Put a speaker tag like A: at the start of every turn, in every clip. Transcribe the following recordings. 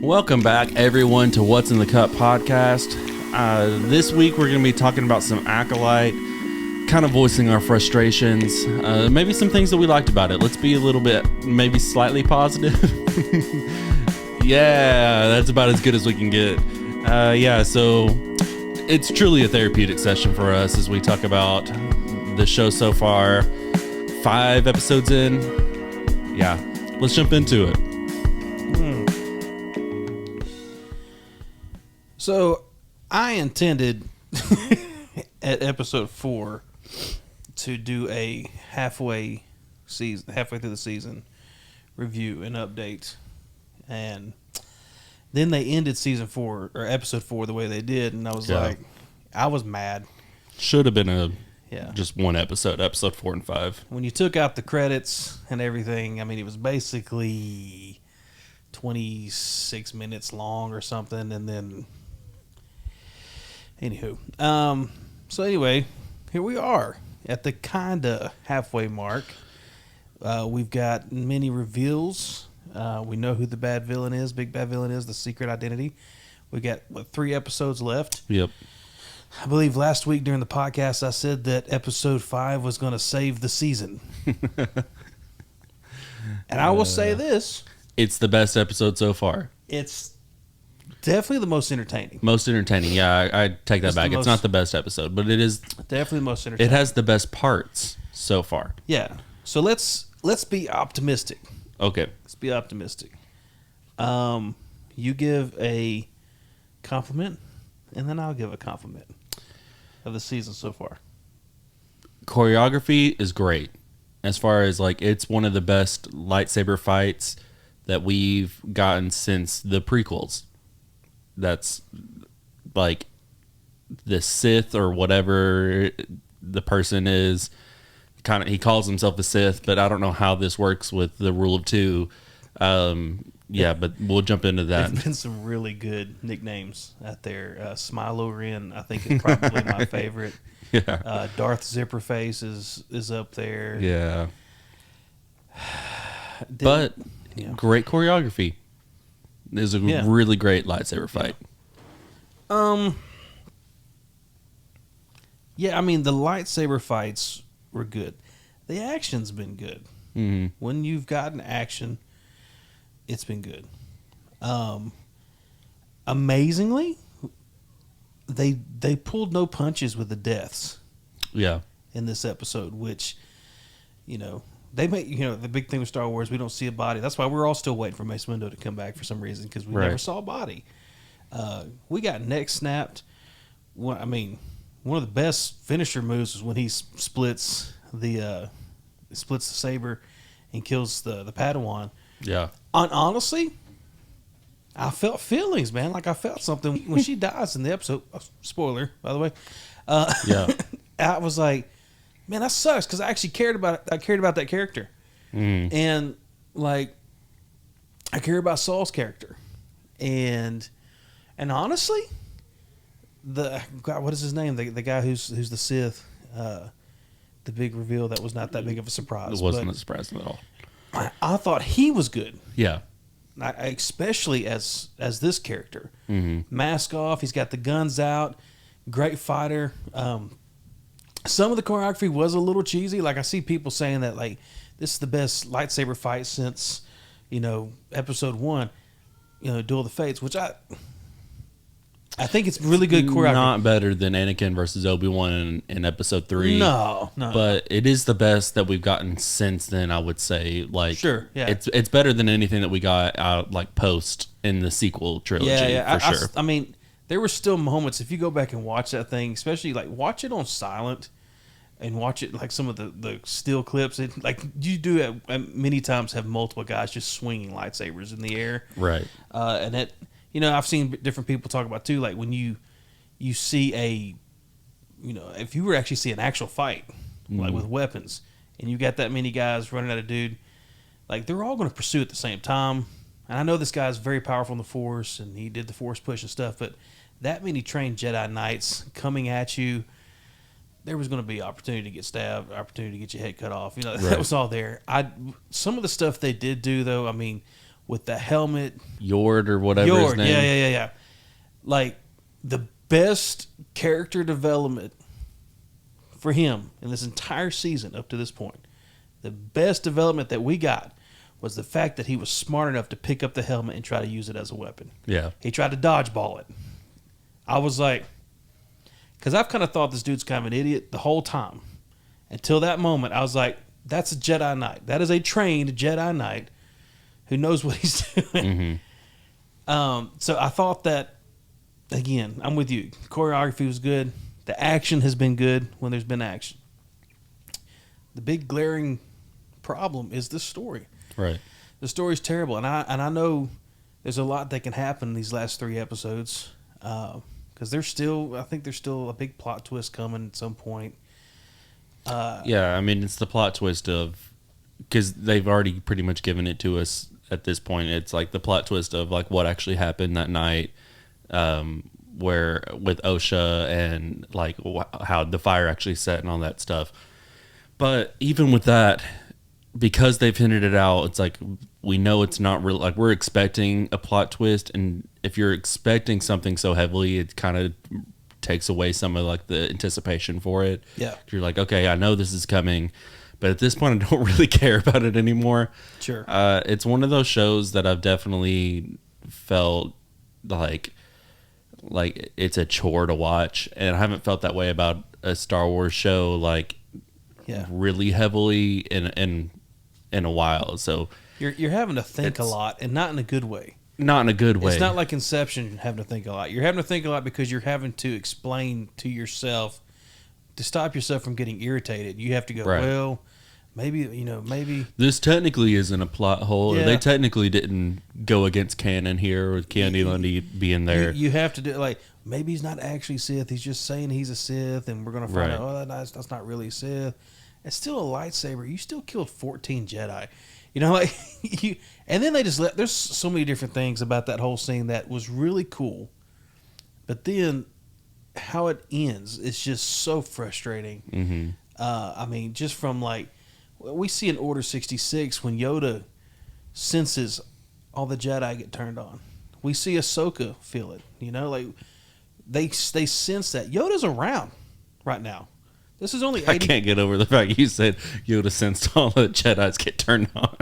A: Welcome back, everyone, to What's in the Cup podcast. This week, we're going to be talking about some Acolyte, kind of voicing our frustrations, maybe some things that we liked about it. Let's be a little bit, maybe slightly positive. Yeah, that's about as good as we can get. So it's truly a therapeutic session for us as we talk about the show so far. 5 episodes in. Yeah, let's jump into it.
B: So, I intended at episode 4 to do a halfway through the season review and update, and then they ended season 4 or episode 4 the way they did, and I was I was mad.
A: Should have been just one episode 4 and 5.
B: When you took out the credits and everything, I mean, it was basically 26 minutes long or something, and then. Anywho, so anyway, here we are at the kinda halfway mark. We've got many reveals. We know who the bad villain is, big bad villain is, the secret identity. We got 3 episodes left.
A: Yep.
B: I believe last week during the podcast I said that episode 5 was going to save the season. And I will say this.
A: It's the best episode so far.
B: It's definitely the most entertaining.
A: Most entertaining. Yeah, I take that back. It's not the best episode, but it is
B: definitely the most entertaining.
A: It has the best parts so far.
B: Yeah. So let's be optimistic.
A: Okay.
B: Let's be optimistic. You give a compliment, and then I'll give a compliment of the season so far.
A: Choreography is great. As far as it's one of the best lightsaber fights that we've gotten since the prequels. That's the Sith or whatever the person is. He calls himself a Sith, but I don't know how this works with the rule of 2. But we'll jump into that.
B: There's been some really good nicknames out there. Smilo Ren, I think, is probably my favorite.
A: Yeah.
B: Darth Zipperface is up there.
A: Yeah. Great choreography. It was a really great lightsaber fight.
B: Yeah, I mean, the lightsaber fights were good. The action's been good.
A: Mm-hmm.
B: When you've gotten action, it's been good. Amazingly, they pulled no punches with the deaths.
A: Yeah.
B: In this episode, which, they make, the big thing with Star Wars, we don't see a body. That's why we're all still waiting for Mace Windu to come back for some reason, because we never saw a body. We got neck snapped. One of the best finisher moves was when he splits the saber and kills the Padawan.
A: Yeah.
B: Honestly, I felt feelings, man. Like I felt something when she dies in the episode. Spoiler, by the way. I was like, man, that sucks, because I actually cared about it. I cared about that character, and I care about Saul's character, and honestly, what is his name? The guy who's the Sith, the big reveal that was not that big of a surprise.
A: It wasn't a surprise at all.
B: I thought he was good.
A: Yeah,
B: especially as this character.
A: Mm-hmm.
B: Mask off, he's got the guns out. Great fighter. Some of the choreography was a little cheesy. I see people saying that this is the best lightsaber fight since, episode 1, Duel of the Fates, which I think it's really good choreography.
A: Not better than Anakin versus Obi-Wan in episode 3.
B: No.
A: But it is the best that we've gotten since then, I would say.
B: Sure, yeah.
A: It's better than anything that we got out post in the sequel trilogy, for sure.
B: I mean, there were still moments, if you go back and watch that thing, especially watch it on silent and watch it some of the still clips. You do it many times, have multiple guys just swinging lightsabers in the air.
A: Right.
B: And that, I've seen different people talk about too, when you see if you were actually see an actual fight, with weapons, and you got that many guys running at a dude, they're all going to pursue at the same time. And I know this guy's very powerful in the Force, and he did the Force push and stuff, but that many trained Jedi Knights coming at you, there was going to be opportunity to get stabbed, opportunity to get your head cut off. That was all there. Some of the stuff they did do, though, with the helmet.
A: Yord or whatever his name.
B: Yeah. Like, the best character development for him in this entire season up to this point, the best development that we got was the fact that he was smart enough to pick up the helmet and try to use it as a weapon.
A: Yeah.
B: He tried to dodgeball it. I was like, because I've kind of thought this dude's kind of an idiot the whole time. Until that moment, I was like, that's a Jedi Knight. That is a trained Jedi Knight who knows what he's doing. So I thought that, again, I'm with you. The choreography was good. The action has been good when there's been action. The big glaring problem is the story.
A: Right.
B: The story's terrible, and I know there's a lot that can happen in these last 3 episodes, because I think there's still a big plot twist coming at some point.
A: Yeah, I mean, it's the plot twist of, because they've already pretty much given it to us at this point. It's like the plot twist of like what actually happened that night, where with OSHA and like how the fire actually set and all that stuff. But even with that, because they've hinted it out, it's like we know it's not real. Like, we're expecting a plot twist, and if you're expecting something so heavily, it kind of takes away some of like the anticipation for it.
B: Yeah,
A: you're like, okay, I know this is coming, but at this point, I don't really care about it anymore.
B: Sure.
A: It's one of those shows that I've definitely felt like it's a chore to watch, and I haven't felt that way about a Star Wars show really heavily in a while. So
B: you're having to think a lot, and not in a good way.
A: Not in a good way.
B: It's not like Inception having to think a lot. You're having to think a lot because you're having to explain to yourself, to stop yourself from getting irritated. You have to go, well, maybe
A: this technically isn't a plot hole.
B: Yeah.
A: Or they technically didn't go against canon here with Candy Lundy being there.
B: You have to do, like, maybe he's not actually Sith. He's just saying he's a Sith, and we're going to find out, oh, that's not really Sith. It's still a lightsaber. You still killed 14 Jedi. You know, like, and then they just there's so many different things about that whole scene that was really cool. But then how it ends is just so frustrating.
A: Mm-hmm.
B: I mean, just from like, we see in Order 66 when Yoda senses all the Jedi get turned on. We see Ahsoka feel it. You know, like, they sense that Yoda's around right now. This is only 80...
A: I can't get over the fact you said Yoda sensed all the Jedis get turned on.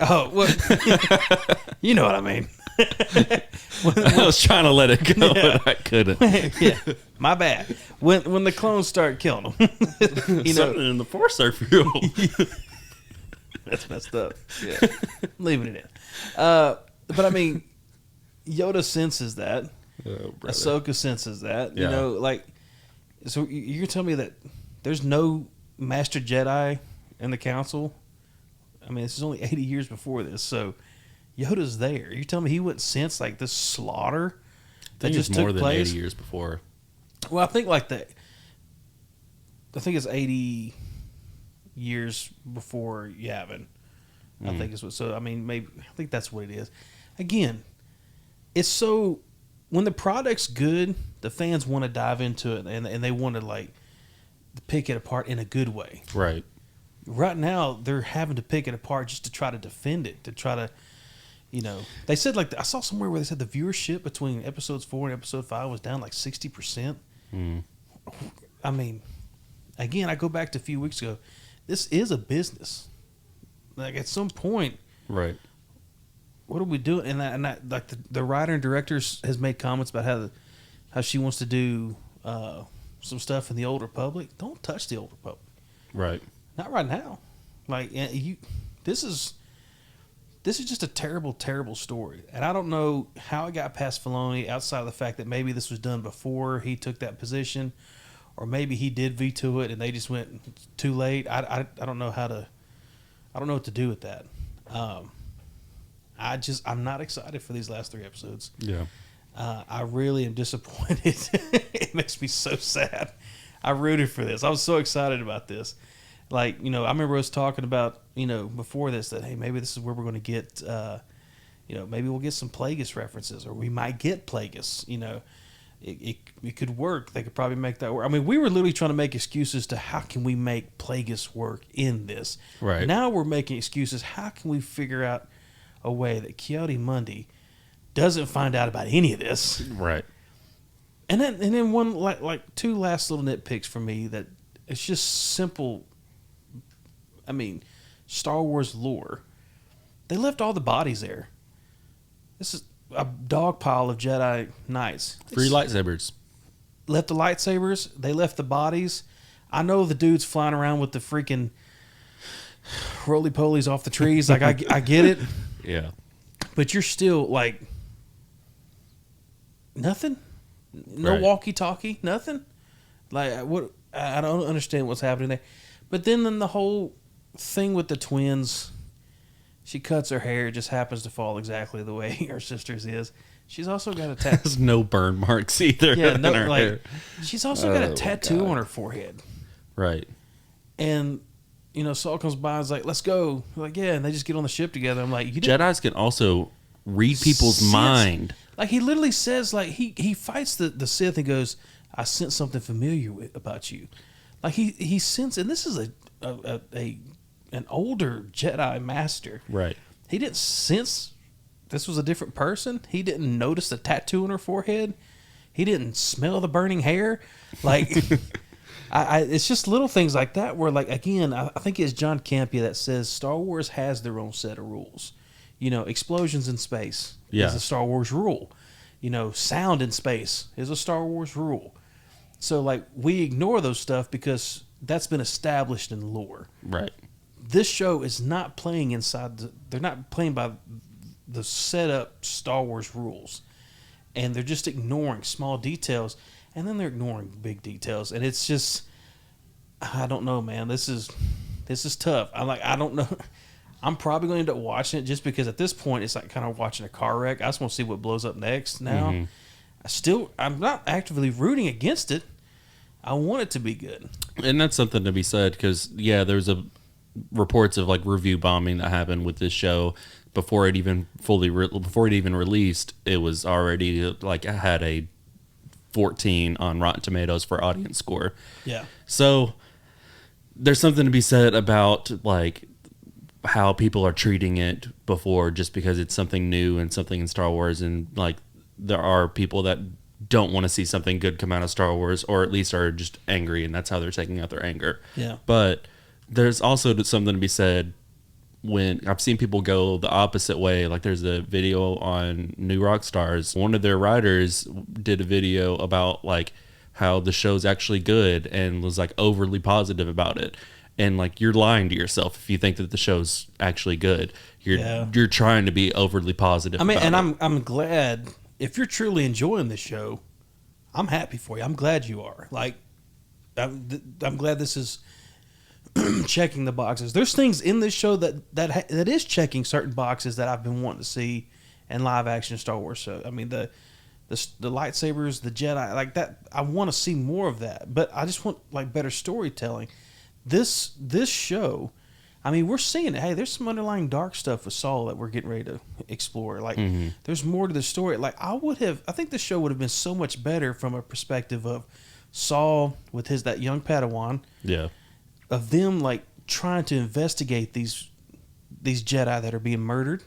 B: Oh, well, you know what I mean.
A: I was trying to let it go, but I couldn't.
B: Yeah, my bad. When the clones start killing them,
A: something in the Force are fuel.
B: That's messed up. Yeah, leaving it in. But I mean, Yoda senses that.
A: Oh,
B: Ahsoka senses that.
A: Yeah.
B: You know, like, so you're telling me that there's no Master Jedi in the Council? I mean, this is only 80 years before this, so Yoda's there. You're telling me he wouldn't sense like this slaughter that just took
A: more than
B: place?
A: 80 years before.
B: Well, I think like that. I think it's 80 years before Yavin. I think is what. So I mean, maybe I think that's what it is. Again, it's so, when the product's good, the fans want to dive into it, and they want to like pick it apart in a good way.
A: Right.
B: Right now, they're having to pick it apart just to try to defend it, to try to, you know. They said, like, I saw somewhere where they said the viewership between episodes 4 and episode 5 was down like 60%. I mean, again, I go back to a few weeks ago. This is a business. Like, at some point,
A: right,
B: what are we doing? And like the writer and director has made comments about how she wants to do some stuff in the Old Republic. Don't touch the Old Republic.
A: Right.
B: Not right now. Like, this is just a terrible, terrible story. And I don't know how it got past Filoni, outside of the fact that maybe this was done before he took that position, or maybe he did veto it and they just went too late. I don't know I don't know what to do with that. I'm not excited for these last 3 episodes.
A: Yeah.
B: I really am disappointed. It makes me so sad. I rooted for this. I was so excited about this. Like, you know, I remember us talking about, you know, before this, that, hey, maybe this is where we're going to get, you know, maybe we'll get some Plagueis references, or we might get Plagueis. You know, it could work. They could probably make that work. I mean, we were literally trying to make excuses to how can we make Plagueis work in this.
A: Right.
B: Now we're making excuses. How can we figure out a way that Ki-Adi-Mundi doesn't find out about any of this.
A: Right.
B: And then one like two last little nitpicks for me that it's just simple. I mean, Star Wars lore. They left all the bodies there. This is a dog pile of Jedi Knights.
A: Free lightsabers.
B: Left the lightsabers. They left the bodies. I know the dude's flying around with the freaking roly-polies off the trees. Like, I get it.
A: Yeah.
B: But you're still, like, nothing? No
A: Right.
B: walkie-talkie? Nothing? Like, what? I don't understand what's happening there. But then the whole thing with the twins, she cuts her hair. It just happens to fall exactly the way her sister's is. She's also got a tattoo.
A: There's no burn marks either.
B: Yeah,
A: in
B: no,
A: her
B: like,
A: hair.
B: she's also got
A: Oh,
B: a
A: my
B: tattoo
A: God.
B: on her forehead.
A: Right.
B: And, you know, Saul comes by and is like, let's go. We're like, yeah, and they just get on the ship together. I'm like, you didn't
A: Jedis can also read people's
B: sense-
A: mind.
B: Like, he literally says, like, he fights the Sith and goes, I sense something familiar about you. Like, he senses, and this is an older Jedi master.
A: Right.
B: He didn't sense this was a different person. He didn't notice the tattoo on her forehead. He didn't smell the burning hair. Like, it's just little things like that where, like, again, I think it's John Campea that says Star Wars has their own set of rules. You know, explosions in space is a Star Wars rule. You know, sound in space is a Star Wars rule. So, like, we ignore those stuff because that's been established in lore.
A: Right.
B: This show is not playing they're not playing by the set up Star Wars rules. And they're just ignoring small details, and then they're ignoring big details. And it's just, I don't know, man. This is tough. I don't know. I'm probably going to end up watching it just because at this point it's like kind of watching a car wreck. I just want to see what blows up next now.
A: Mm-hmm.
B: I'm not actively rooting against it. I want it to be good.
A: And that's something to be said because, yeah, there's reports of like review bombing that happened with this show before it even before it even released. It was already like had a 14 on Rotten Tomatoes for audience score.
B: Yeah.
A: So there's something to be said about like how people are treating it before just because it's something new and something in Star Wars, and like there are people that don't want to see something good come out of Star Wars, or at least are just angry, and that's how they're taking out their anger.
B: Yeah.
A: But there's also something to be said when I've seen people go the opposite way. Like there's a video on New Rockstars. One of their writers did a video about like how the show's actually good and was like overly positive about it. And like you're lying to yourself if you think that the show's actually good. You're trying to be overly positive.
B: I mean,
A: about
B: and
A: it.
B: I'm glad if you're truly enjoying this show. I'm happy for you. I'm glad you are. Like, I'm glad this is checking the boxes. There's things in this show that is checking certain boxes that I've been wanting to see in live action Star Wars. So I mean the lightsabers, the Jedi, like that. I want to see more of that, but I just want like better storytelling. This show, I mean, we're seeing it. Hey, there's some underlying dark stuff with Saul that we're getting ready to explore. Like, there's more to the story. Like, I think the show would have been so much better from a perspective of Saul with that young Padawan.
A: Yeah.
B: Of them like trying to investigate these Jedi that are being murdered,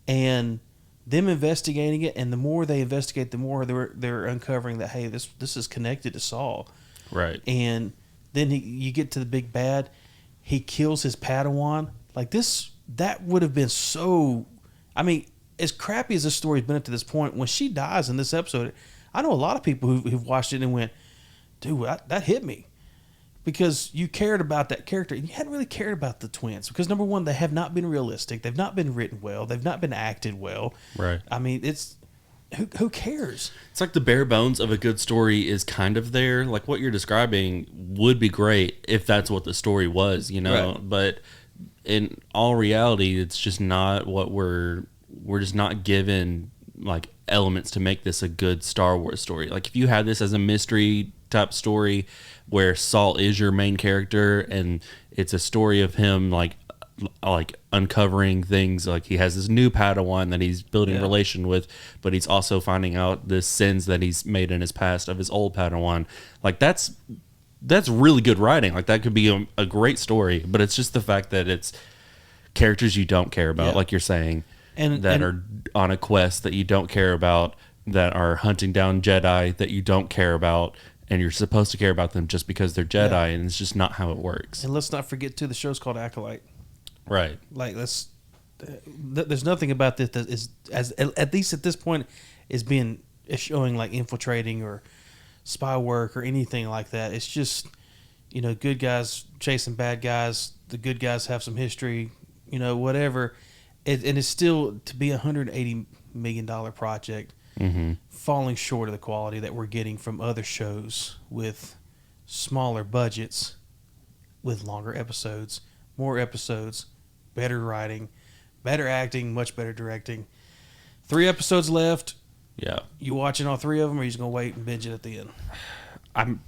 B: and them investigating it. And the more they investigate, the more they're uncovering that, hey, this is connected to Saul.
A: Right.
B: And then you get to the big bad. He kills his Padawan. Like that would have been so. I mean, as crappy as this story's been up to this point, when she dies in this episode, I know a lot of people who've watched it and went, "Dude, that hit me," because you cared about that character and you hadn't really cared about the twins because number one, they have not been realistic. They've not been written well. They've not been acted well.
A: Right.
B: I mean, it's. Who cares?
A: It's like the bare bones of a good story is kind of there. Like what you're describing would be great if that's what the story was, you know.
B: Right.
A: But in all reality, it's just not what we're just not given like elements to make this a good Star Wars story. Like if you had this as a mystery type story where Saul is your main character and it's a story of him like uncovering things, like he has this new Padawan that he's building relation with, but he's also finding out the sins that he's made in his past of his old Padawan. Like that's really good writing. Like that could be a great story, but it's just the fact that it's characters you don't care about, like you're saying. that are on a quest that you don't care about, that are hunting down Jedi that you don't care about, and you're supposed to care about them just because they're Jedi, and it's just not how it works.
B: And let's not forget, too, the show's called Acolyte.
A: Right.
B: Like, there's nothing about this that is, at least at this point, is showing like infiltrating or spy work or anything like that. It's just, good guys chasing bad guys. The good guys have some history, whatever. And it's still, to be $180 million project, falling short of the quality that we're getting from other shows with smaller budgets, with longer episodes, more episodes, better writing, better acting, much better directing. 3 episodes left.
A: Yeah.
B: You watching all 3 of them, or you just gonna wait and binge it at the end?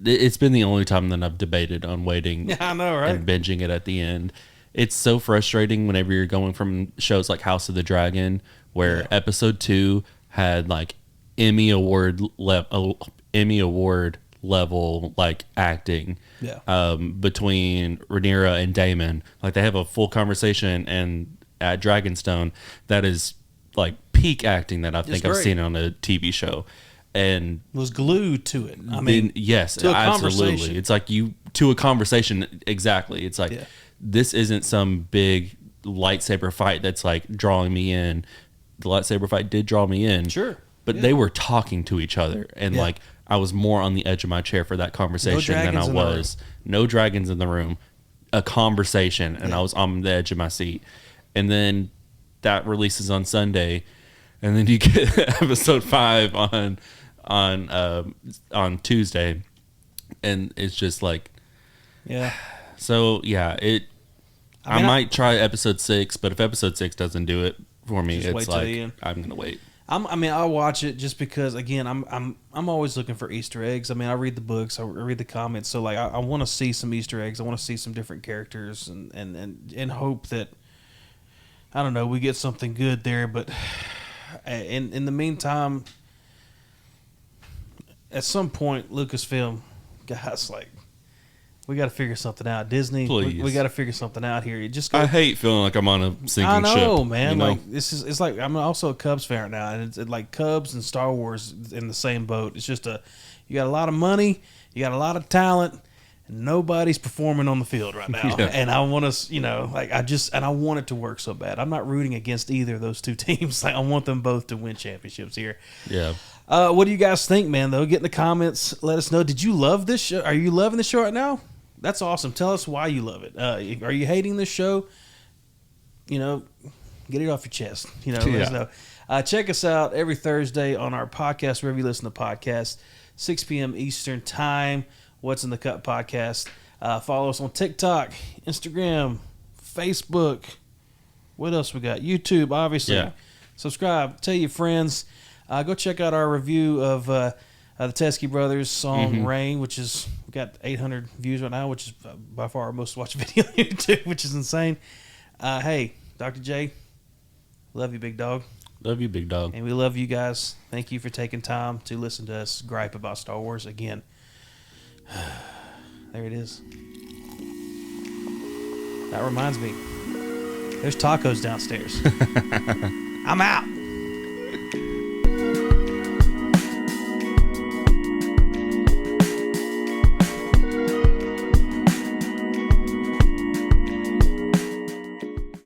A: It's been the only time that I've debated on waiting.
B: Yeah, I know, right?
A: And binging it at the end. It's so frustrating whenever you're going from shows like House of the Dragon, where episode 2 had like Emmy award level like acting.
B: Yeah.
A: Between Rhaenyra and Daemon, like they have a full conversation, and at Dragonstone, that is like peak acting that I think I've seen on a TV show, and
B: was glued to it. I mean,
A: yes,
B: to a
A: absolutely.
B: conversation.
A: It's like to a conversation. Exactly. It's like this isn't some big lightsaber fight that's like drawing me in. The lightsaber fight did draw me in,
B: sure,
A: but they were talking to each other, and like I was more on the edge of my chair for that conversation than I was. No dragons in the room, a conversation, and I was on the edge of my seat. And then that releases on Sunday, and then you get episode 5 on Tuesday, and it's just like, So yeah, I might try episode 6, but if episode 6 doesn't do it for me, it's like I'm gonna wait.
B: I'll watch it just because, again, I'm always looking for Easter eggs. I mean, I read the books, I read the comments, so like I want to see some Easter eggs. I want to see some different characters, and hope that, I don't know, we get something good there. But in the meantime, at some point, Lucasfilm, guys, like, we got to figure something out. Disney, we got to figure something out here.
A: I hate feeling like I'm on a sinking ship.
B: I know, man. Like, it's like I'm also a Cubs fan now, and it's like Cubs and Star Wars in the same boat. It's just you got a lot of money, you got a lot of talent, and nobody's performing on the field right now. And I want to, I want it to work so bad. I'm not rooting against either of those two teams. Like, I want them both to win championships here.
A: Yeah.
B: What do you guys think, man? Though, get in the comments. Let us know. Did you love this show? Are you loving the show right now? That's awesome. Tell us why you love it. Are you hating this show? Get it off your chest. Let us know. Check us out every Thursday on our podcast, wherever you listen to podcasts, 6 p.m. Eastern Time. What's in the Cut podcast. Follow us on TikTok, Instagram, Facebook. What else we got? YouTube, obviously. Yeah. Subscribe. Tell your friends. Go check out our review of the Teskey Brothers song Rain, which is, we got 800 views right now, which is by far our most watched video on YouTube, which is insane. Hey, Dr. J, love you, big dog.
A: Love you, big dog.
B: And we love you guys. Thank you for taking time to listen to us gripe about Star Wars again. There it is. That reminds me, there's tacos downstairs. I'm out.